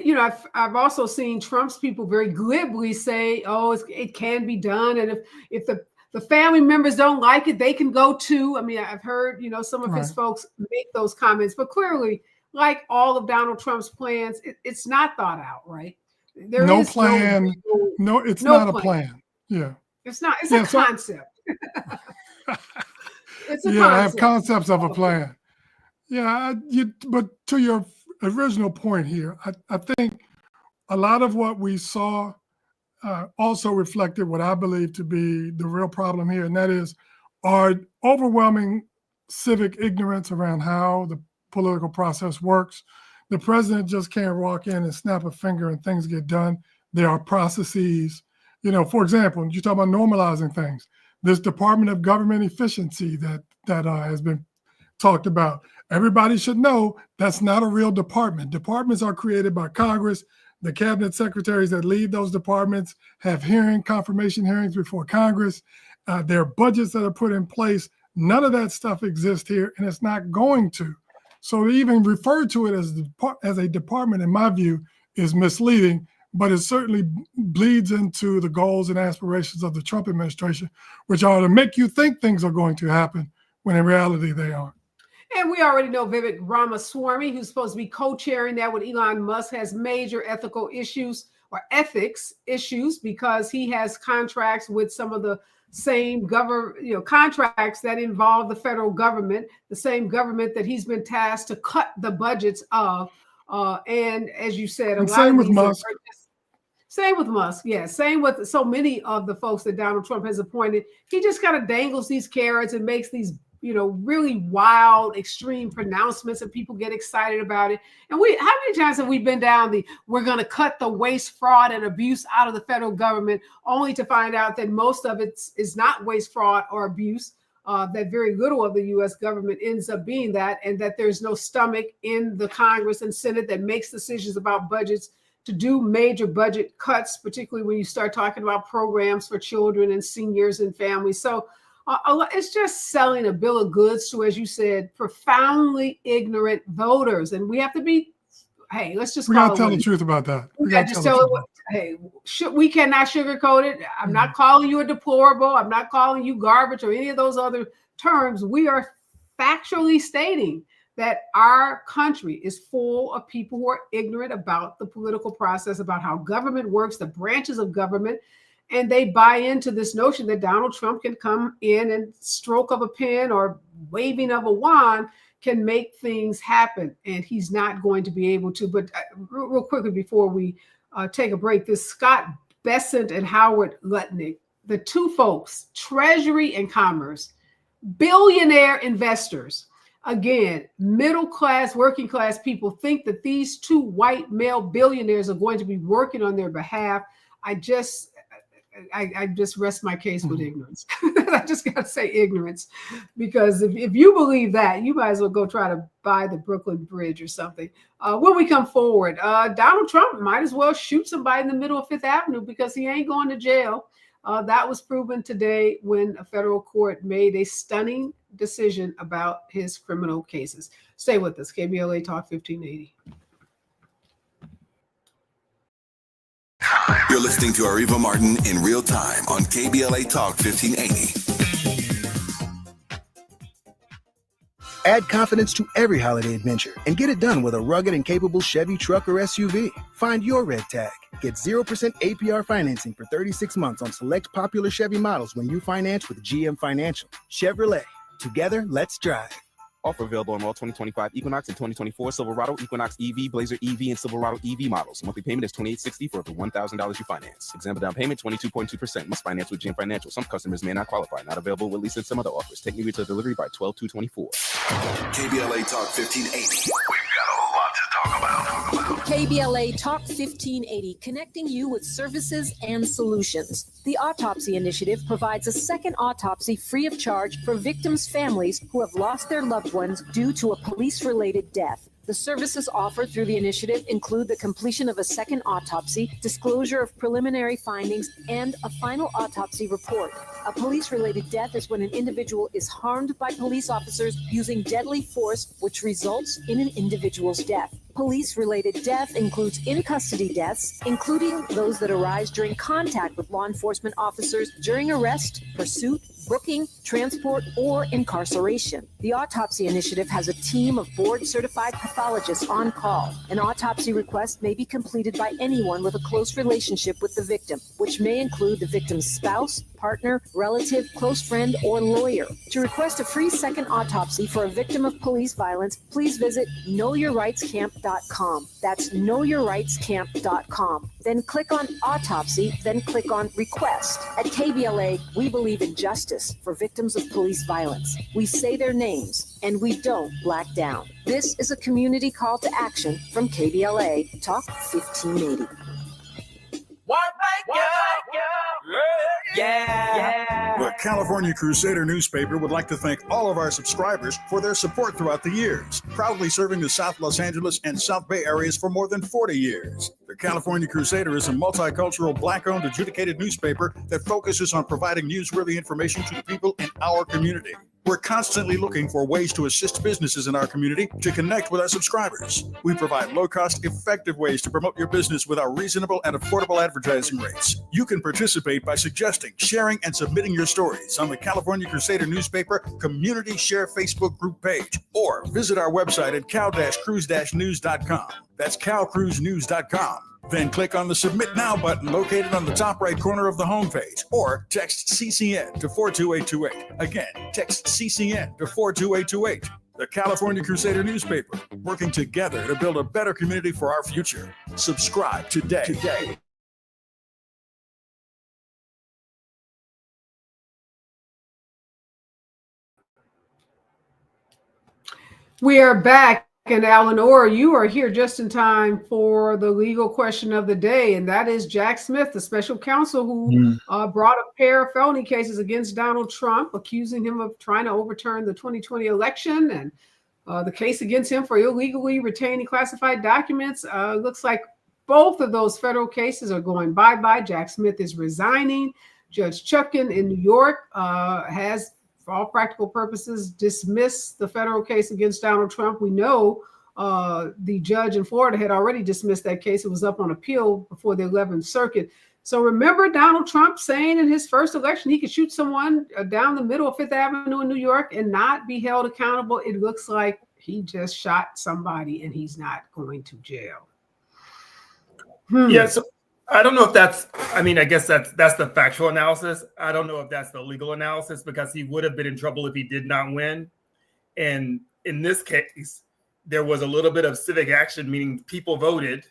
A: I've also seen Trump's people very glibly say, oh, it can be done. And if the family members don't like it, they can go too. I mean, I've heard, some of his folks make those comments. But clearly, like all of Donald Trump's plans, it's not thought out, right? There
E: no
A: is
E: plan. No, it's not a plan. Yeah.
A: It's not. It's a concept. It's a concept.
E: I have concepts of a plan. Yeah, but to your original point here, I think a lot of what we saw also reflected what I believe to be the real problem here, and that is our overwhelming civic ignorance around how the political process works. The president just can't walk in and snap a finger and things get done. There are processes. For example, you talk about normalizing things. This Department of Government Efficiency that has been talked about. Everybody should know that's not a real department. Departments are created by Congress. The cabinet secretaries that lead those departments have confirmation hearings before Congress. There are budgets that are put in place. None of that stuff exists here, and it's not going to. So to even refer to it as a department, in my view, is misleading, but it certainly bleeds into the goals and aspirations of the Trump administration, which are to make you think things are going to happen when in reality they aren't.
A: And we already know Vivek Ramaswamy, who's supposed to be co-chairing that with Elon Musk, has major ethical issues or ethics issues because he has contracts with some of the same contracts that involve the federal government, the same government that he's been tasked to cut the budgets of. And as you said,
E: same with Musk.
A: Same with Musk, yes. Same with so many of the folks that Donald Trump has appointed. He just kind of dangles these carrots and makes these really wild, extreme pronouncements, and people get excited about it. And how many times have we been down we're going to cut the waste, fraud, and abuse out of the federal government, only to find out that most of it is not waste, fraud, or abuse, that very little of the U.S. government ends up being that, and that there's no stomach in the Congress and Senate that makes decisions about budgets to do major budget cuts, particularly when you start talking about programs for children and seniors and families. So it's just selling a bill of goods to, as you said, profoundly ignorant voters. And we have to be, let's just
E: we got to tell the truth about that.
A: We got to just tell it. We cannot sugarcoat it. I'm not calling you a deplorable. I'm not calling you garbage or any of those other terms. We are factually stating that our country is full of people who are ignorant about the political process, about how government works, the branches of government. And they buy into this notion that Donald Trump can come in and stroke of a pen or waving of a wand can make things happen. And he's not going to be able to. But real quickly before we take a break, this Scott Bessent and Howard Lutnick, the two folks, Treasury and Commerce, billionaire investors, again, middle class, working class people think that these two white male billionaires are going to be working on their behalf. I just rest my case with ignorance. I just got to say ignorance, because if you believe that, you might as well go try to buy the Brooklyn Bridge or something. When we come forward, Donald Trump might as well shoot somebody in the middle of Fifth Avenue because he ain't going to jail. That was proven today when a federal court made a stunning decision about his criminal cases. Stay with us. KBLA Talk 1580.
B: You're listening to Areva Martin in real time on KBLA Talk 1580.
M: Add confidence to every holiday adventure and get it done with a rugged and capable Chevy truck or SUV. Find your red tag. Get 0% APR financing for 36 months on select popular Chevy models when you finance with GM Financial. Chevrolet. Together, let's drive.
N: Offer available on all 2025 Equinox and 2024 Silverado, Equinox EV, Blazer EV, and Silverado EV models. Monthly payment is $2,860 for up to $1,000 you finance. Example down payment 22.2%. Must finance with GM Financial. Some customers may not qualify. Not available with lease and some other offers. Take new retail delivery by 12/2/24.
B: KBLA Talk 1580. We've got a lot to talk
O: KBLA Talk 1580, connecting you with services and solutions. The Autopsy Initiative provides a second autopsy free of charge for victims' families who have lost their loved ones due to a police-related death. The services offered through the initiative include the completion of a second autopsy, disclosure of preliminary findings, and a final autopsy report. A police-related death is when an individual is harmed by police officers using deadly force, which results in an individual's death. Police-related death includes in-custody deaths, including those that arise during contact with law enforcement officers during arrest, pursuit, booking, transport, or incarceration. The Autopsy Initiative has a team of board-certified pathologists on call. An autopsy request may be completed by anyone with a close relationship with the victim, which may include the victim's spouse, partner, relative, close friend, or lawyer. To request a free second autopsy for a victim of police violence, please visit knowyourrightscamp.com. That's knowyourrightscamp.com. Then click on Autopsy, then click on Request. At KBLA, we believe in justice for victims of police violence. We say their names, and we don't black down. This is a community call to action from KBLA Talk 1580.
P: The California Crusader newspaper would like to thank all of our subscribers for their support throughout the years, proudly serving the South Los Angeles and South Bay areas for more than 40 years. The California Crusader is a multicultural, Black-owned, adjudicated newspaper that focuses on providing newsworthy information to the people in our community. We're constantly looking for ways to assist businesses in our community to connect with our subscribers. We provide low-cost, effective ways to promote your business with our reasonable and affordable advertising rates. You can participate by suggesting, sharing, and submitting your stories on the California Crusader newspaper Community Share Facebook group page, or visit our website at cal-cruise-news.com. That's calcruisenews.com. Then click on the Submit Now button located on the top right corner of the homepage, or text CCN to 42828. Again, text CCN to 42828. The California Crusader newspaper, working together to build a better community for our future. Subscribe today.
A: We are back. And Alan Orr, you are here just in time for the legal question of the day, and that is Jack Smith, the special counsel who brought a pair of felony cases against Donald Trump, accusing him of trying to overturn the 2020 election, and the case against him for illegally retaining classified documents. Looks like both of those federal cases are going bye-bye. Jack Smith is resigning. Judge Chutkan in New York has, for all practical purposes, dismiss the federal case against Donald Trump. We know the judge in Florida had already dismissed that case. It was up on appeal before the 11th Circuit. So remember Donald Trump saying in his first election he could shoot someone down the middle of Fifth Avenue in New York and not be held accountable? It looks like he just shot somebody and he's not going to jail.
Q: Yeah, so I don't know if that's, I mean, I guess that's the factual analysis. I don't know if that's the legal analysis, because he would have been in trouble if he did not win. And in this case, there was a little bit of civic action, meaning people voted,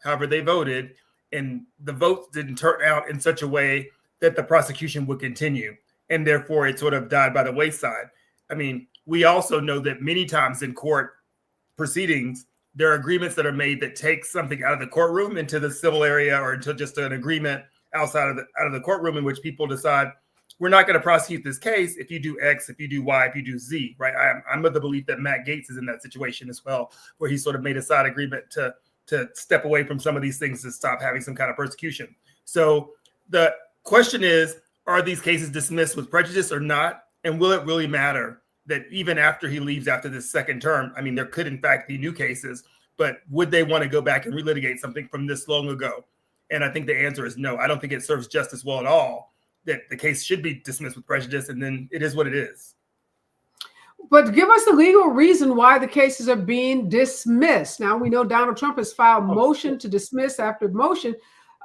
Q: however they voted, and the votes didn't turn out in such a way that the prosecution would continue. And therefore, it sort of died by the wayside. I mean, we also know that many times in court proceedings, there are agreements that are made that take something out of the courtroom into the civil area, or into just an agreement outside of the courtroom, in which people decide, we're not going to prosecute this case if you do X, if you do Y, if you do Z, right? I'm of the belief that Matt Gaetz is in that situation as well, where he sort of made a side agreement to step away from some of these things to stop having some kind of persecution. So the question is, are these cases dismissed with prejudice or not? And will it really matter that even after he leaves after this second term, I mean, there could in fact be new cases, but would they want to go back and relitigate something from this long ago? And I think the answer is no. I don't think it serves justice well at all that the case should be dismissed with prejudice, and then it is what it is.
A: But give us the legal reason why the cases are being dismissed. Now, we know Donald Trump has filed motion to dismiss after motion.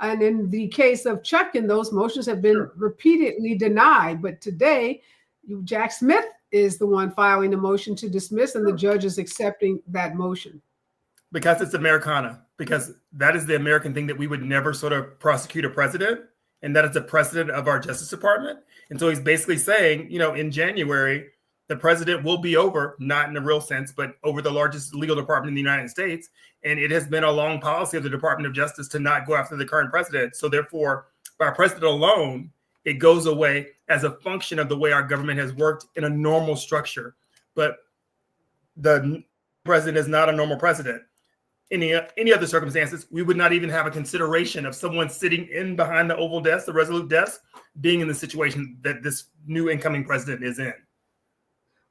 A: And in the case of Chutkan, those motions have been repeatedly denied. But today, Jack Smith is the one filing a motion to dismiss, and the judge is accepting that motion.
Q: Because it's Americana, because that is the American thing, that we would never sort of prosecute a president, and that is a precedent of our Justice Department. And so he's basically saying, you know, in January, the president will be over, not in a real sense, but over the largest legal department in the United States. And it has been a long policy of the Department of Justice to not go after the current president. So therefore, by president alone, it goes away as a function of the way our government has worked in a normal structure. But the president is not a normal president. Any other circumstances, we would not even have a consideration of someone sitting in behind the Oval desk, the Resolute desk, being in the situation that this new incoming president is in.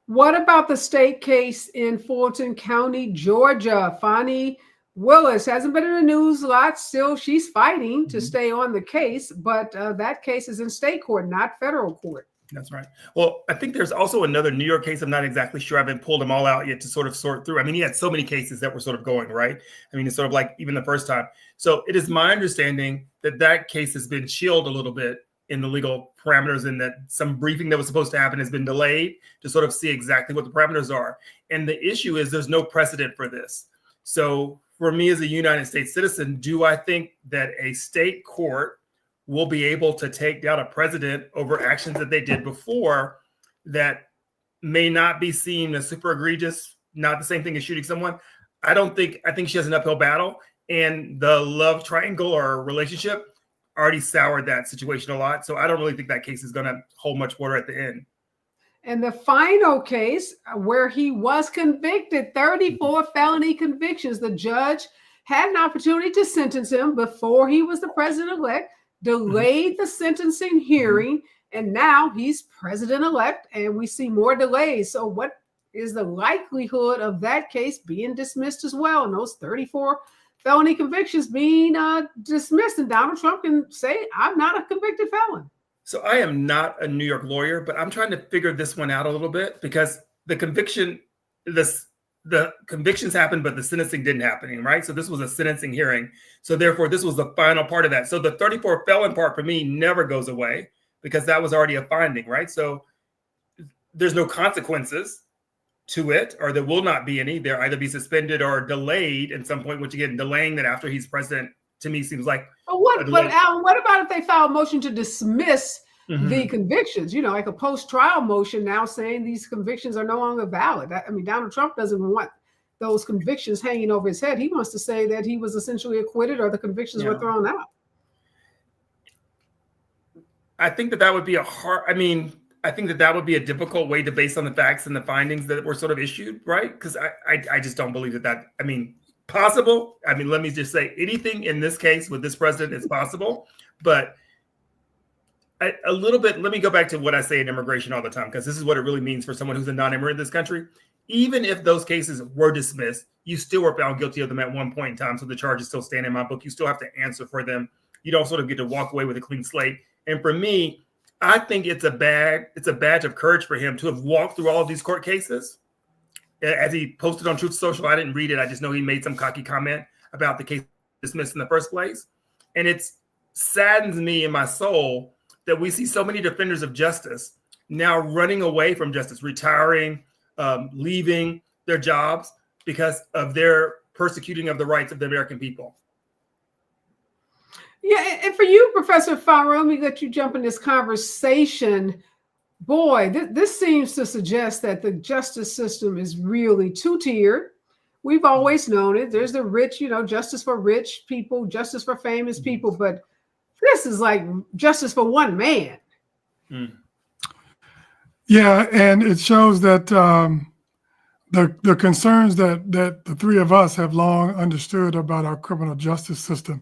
A: What about the state case in Fulton County, Georgia? Fani Willis hasn't been in the news a lot. Still, she's fighting to stay on the case, but that case is in state court, not federal court.
Q: That's right. Well, I think there's also another New York case. I'm not exactly sure. I haven't pulled them all out yet to sort of sort through. I mean, he had so many cases that were sort of going, right? I mean, it's sort of like even the first time. So it is my understanding that that case has been shielded a little bit in the legal parameters, and that some briefing that was supposed to happen has been delayed to sort of see exactly what the parameters are. And the issue is there's no precedent for this. So for me as a United States citizen, do I think that a state court will be able to take down a president over actions that they did before that may not be seen as super egregious, not the same thing as shooting someone? I think she has an uphill battle, and the love triangle or relationship already soured that situation a lot. So I don't really think that case is going to hold much water at the end.
A: And the final case where he was convicted, 34 felony convictions, the judge had an opportunity to sentence him before he was the president-elect, delayed the sentencing hearing, and now he's president-elect, and we see more delays. So what is the likelihood of that case being dismissed as well, and those 34 felony convictions being dismissed, and Donald Trump can say, I'm not a convicted felon?
Q: So I am not a New York lawyer, but I'm trying to figure this one out a little bit, because the convictions happened, but the sentencing didn't happen, right? So this was a sentencing hearing. So therefore, this was the final part of that. So the 34 felon part for me never goes away, because that was already a finding, right? So there's no consequences to it, or there will not be any. They'll either be suspended or delayed at some point, which again, delaying that after he's president to me seems like.
A: But Alan, what about if they file a motion to dismiss the convictions, like a post-trial motion now saying these convictions are no longer valid? I mean, Donald Trump doesn't want those convictions hanging over his head. He wants to say that he was essentially acquitted or the convictions were thrown out.
Q: I think that would be I think that would be a difficult way to base on the facts and the findings that were sort of issued, right? Because I just don't believe that, possible. I mean, let me just say anything in this case with this president is possible, but a little bit, let me go back to what I say in immigration all the time, because this is what it really means for someone who's a non-immigrant in this country. Even if those cases were dismissed, you still were found guilty of them at one point in time. So the charges still stand in my book. You still have to answer for them. You don't sort of get to walk away with a clean slate. And for me, I think it's a badge of courage for him to have walked through all of these court cases. As he posted on Truth Social, I didn't read it. I just know he made some cocky comment about the case dismissed in the first place. And it saddens me in my soul that we see so many defenders of justice now running away from justice, retiring, leaving their jobs because of their persecuting of the rights of the American people.
A: Yeah, and for you, Professor Farrow, let me let you jump in this conversation. Boy, this seems to suggest that the justice system is really two-tiered. We've always known it. There's the rich, justice for rich people, justice for famous people, but this is like justice for one man.
E: Yeah, and it shows that the concerns that the three of us have long understood about our criminal justice system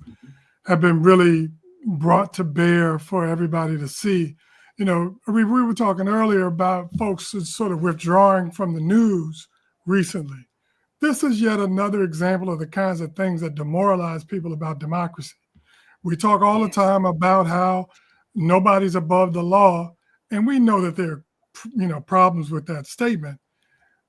E: have been really brought to bear for everybody to see. We were talking earlier about folks sort of withdrawing from the news recently. This is yet another example of the kinds of things that demoralize people about democracy. We talk all the time about how nobody's above the law, and we know that there are, problems with that statement.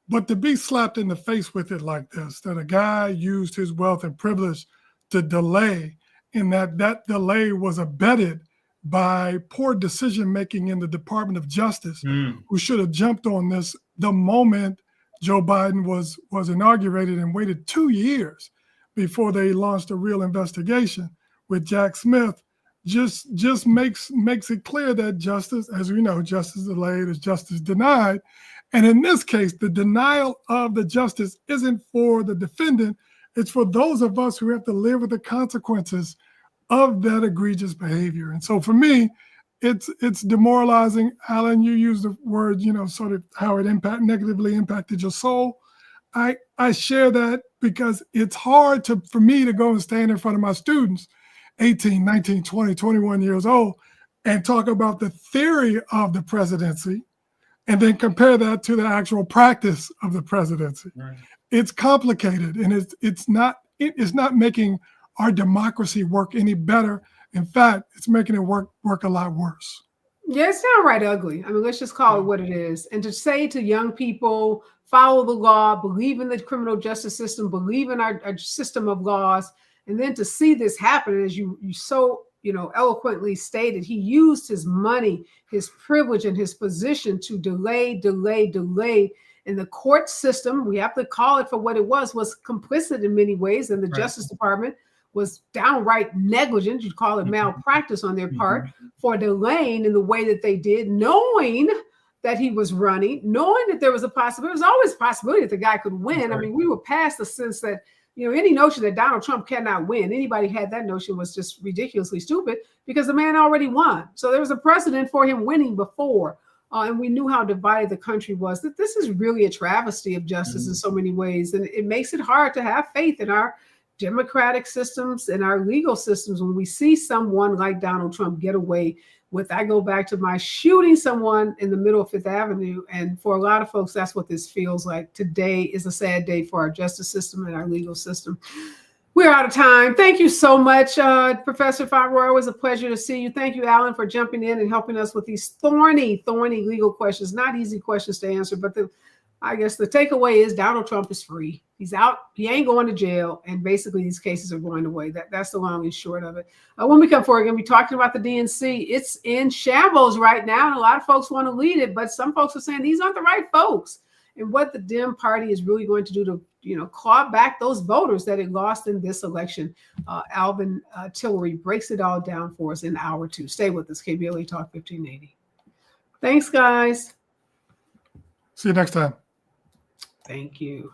E: But to be slapped in the face with it like this, that a guy used his wealth and privilege to delay, and that delay was abetted by poor decision-making in the Department of Justice, who should have jumped on this the moment Joe Biden was inaugurated and waited 2 years before they launched a real investigation with Jack Smith, just makes it clear that justice, as we know, justice delayed is justice denied. And in this case, the denial of the justice isn't for the defendant. It's for those of us who have to live with the consequences of that egregious behavior. And so for me, it's demoralizing. Alan, you used the word, sort of how it negatively impacted your soul. I share that because it's hard for me to go and stand in front of my students, 18, 19, 20, 21 years old, and talk about the theory of the presidency and then compare that to the actual practice of the presidency. Right. It's complicated, and it's not making our democracy work any better. In fact, it's making it work a lot worse.
A: Yeah, it's downright ugly. I mean, let's just call it what it is. And to say to young people, follow the law, believe in the criminal justice system, believe in our system of laws, and then to see this happen, as you so eloquently stated, he used his money, his privilege, and his position to delay. And the court system, we have to call it for what it was complicit in many ways. And the Justice Department was downright negligent. You'd call it malpractice on their part for delaying in the way that they did, knowing that he was running, knowing that there was a possibility. There was always a possibility that the guy could win. I mean, we were past the sense that, any notion that Donald Trump cannot win, anybody had that notion was just ridiculously stupid because the man already won. So there was a precedent for him winning before. And we knew how divided the country was, that this is really a travesty of justice in so many ways. And it makes it hard to have faith in our democratic systems and our legal systems when we see someone like Donald Trump get away with, I go back to my shooting someone in the middle of Fifth Avenue. And for a lot of folks, that's what this feels like. Today is a sad day for our justice system and our legal system. We're out of time. Thank you so much, Professor Fauntleroy. Always a pleasure to see you. Thank you, Alan, for jumping in and helping us with these thorny legal questions. Not easy questions to answer, but I guess the takeaway is Donald Trump is free. He's out. He ain't going to jail. And basically, these cases are going away. That's the long and short of it. When we come forward, we're going to be talking about the DNC. It's in shambles right now, and a lot of folks want to lead it, but some folks are saying these aren't the right folks. And what the Dem party is really going to do to, claw back those voters that it lost in this election. Alvin Tillery breaks it all down for us in hour 2. Stay with us, KBLA Talk 1580. Thanks, guys.
E: See you next time.
A: Thank you.